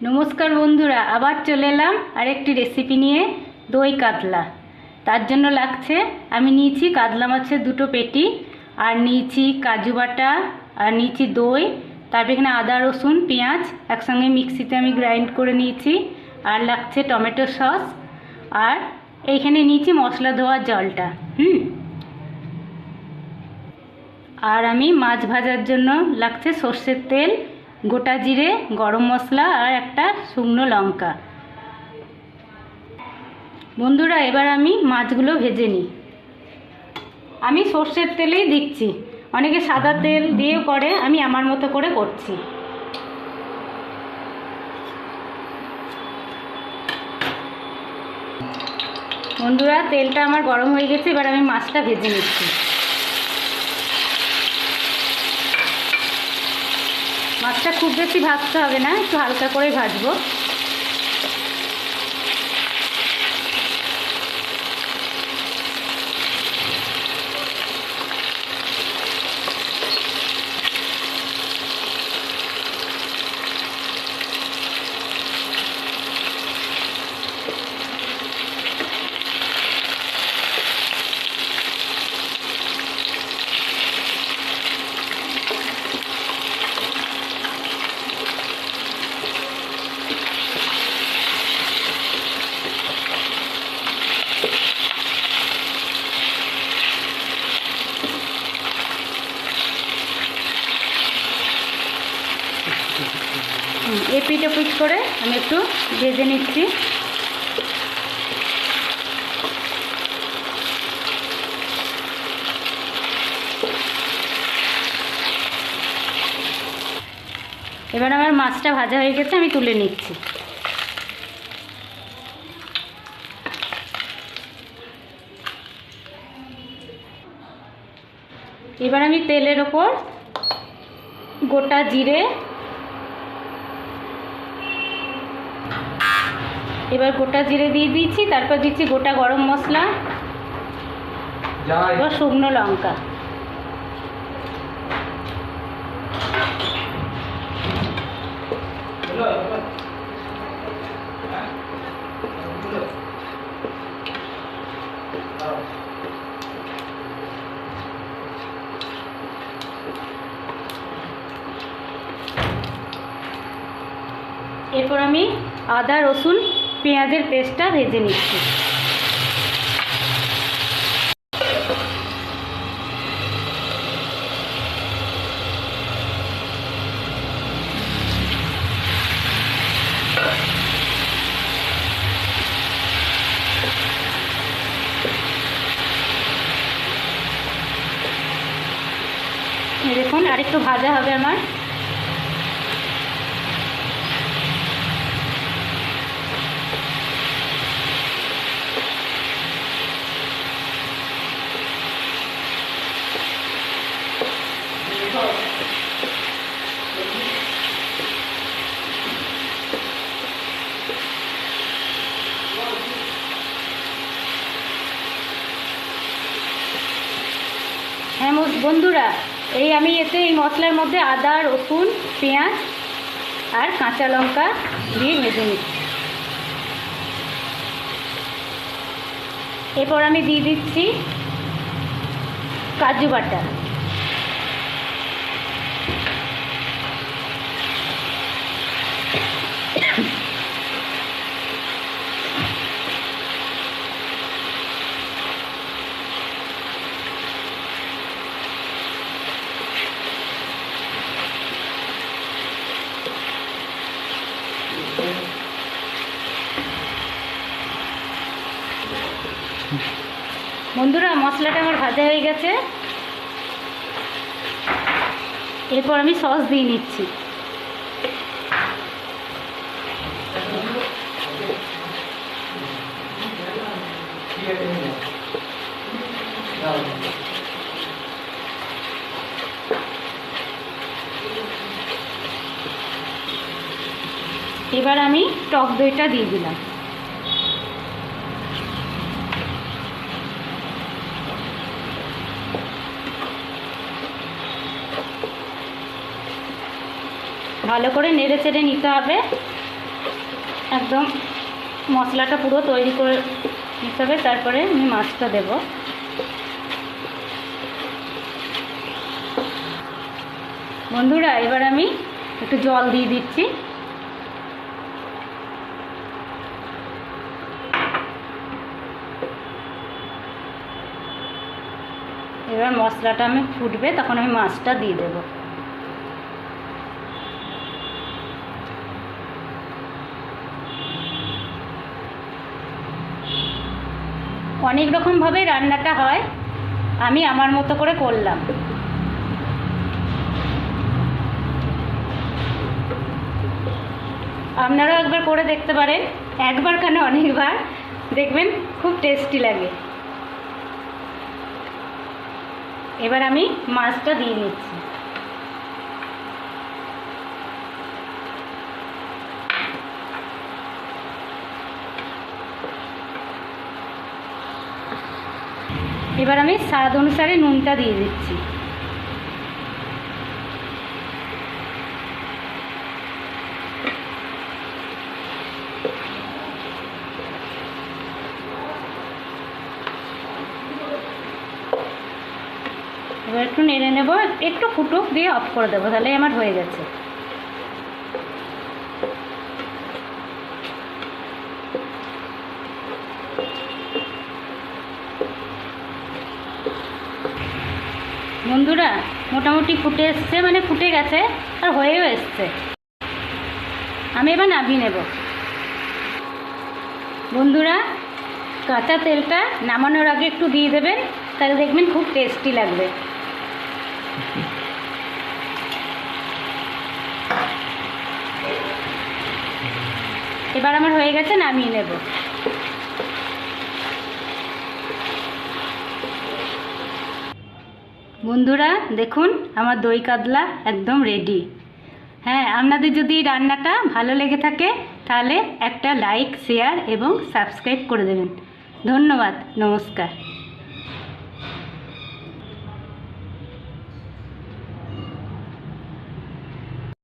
नमस्कार बंधुरा आबार चले एलाम आरेकटी रेसिपि निये दई कातला। तार जन्य लागছে आमी निয়েছি कातला माछेर दुटो पेटी और निয়েছি काजू बाटा और निয়েছি दई। तारपर एखाने आदा रसुन पेঁয়াজ एकसंगे मिक्सिते आमी ग्राइंड करे निয়েছি और लागছে टमेटो सस और এইখানে নিয়েছি मशला धोआ जलटा। और आमी माछ भाजार जन्य लागছে सर्षेर तेल, गोटा जिरे, गरम मसला और एक शुकनो लंका। बंधुरा एबार आमी माछगुलो भेजे नी। आमी सर्षेर तेलेई दिচ্ছি, अनेके सादा तेल दिएও करे, आमी आमार मतो करे करছি। बंधुरा तेलटा आमार गरम हয়ে গেছে, এবার আমি মাছটা ভেজে নিচ্ছি। মাছটা খুব বেশি ভাজতে হবে না, একটু হালকা করে ভাজবো। एपिट ओपिट करे आमी एकटू भेजे निচ্ছি। এবার আমার মাছটা ভাজা হয়ে গেছে, আমি তুলে নিচ্ছি। এবার আমি তেলের ওপর গোটা জিরে, এবার গোটা জিরে দিয়ে দিচ্ছি, তারপর দিচ্ছি গোটা গরম মশলা और শুকনো লঙ্কা। এরপর আমি আদা রসুন পেঁয়াজের পেস্টটা ভেজে নিচ্ছি। দেখুন আরেকটু ভাজা হবে আমার। হ্যাঁ বন্ধুরা, এই আমি এতে এই মশলার মধ্যে আদা রসুন পেঁয়াজ আর কাঁচা লঙ্কা দিয়ে ভেজে নিচ্ছি। এরপর আমি দিয়ে দিচ্ছি কাজু বাটা। বন্ধুরা মশলাটা আমার ভাজা হয়ে গেছে, এরপর আমি সস দিয়ে নিচ্ছি। এবার আমি টক দইটা দিয়ে দিলাম। ভালো করে নেড়ে চেড়ে নিতে হবে। একদম মশলাটা পুরো তৈরি করে নিতে হবে, তারপরে আমি মাছটা দেব। বন্ধুরা এবার আমি একটু জল দিয়ে দিচ্ছি। এবার মশলাটা আমি ফুটবে, তখন আমি মাছটা দিয়ে দেব। অনেক রকমভাবে রান্নাটা হয়, আমি আমার মতো করে করলাম। আপনারাও একবার করে দেখতে পারেন, একবার কেন অনেকবার, দেখবেন খুব টেস্টি লাগে। এবার আমি মাছটা দিয়ে নিচ্ছি। এবার আমি স্বাদ অনুসারে নুনটা দিয়ে দিচ্ছি। এবার একটু নেড়ে নেব, একটু ফুটুক, দিয়ে অফ করে দেবো, তাহলে আমার হয়ে গেছে। বন্ধুরা মোটামুটি ফুটে এসছে, মানে ফুটে গেছে আর হয়েও এসছে। আমি এবার নামিয়ে নেব। বন্ধুরা কাঁচা তেলটা নামানোর আগে একটু দিয়ে দেবেন, তাহলে দেখবেন খুব টেস্টি লাগবে। এবার আমার হয়ে গেছে, নামিয়ে নেব। বন্ধুরা দেখুন আমার দই কাতলা একদম রেডি। হ্যাঁ, আপনাদের যদি রান্নাটা ভালো লেগে থাকে তাহলে একটা লাইক, শেয়ার এবং সাবস্ক্রাইব করে দেবেন। ধন্যবাদ, নমস্কার।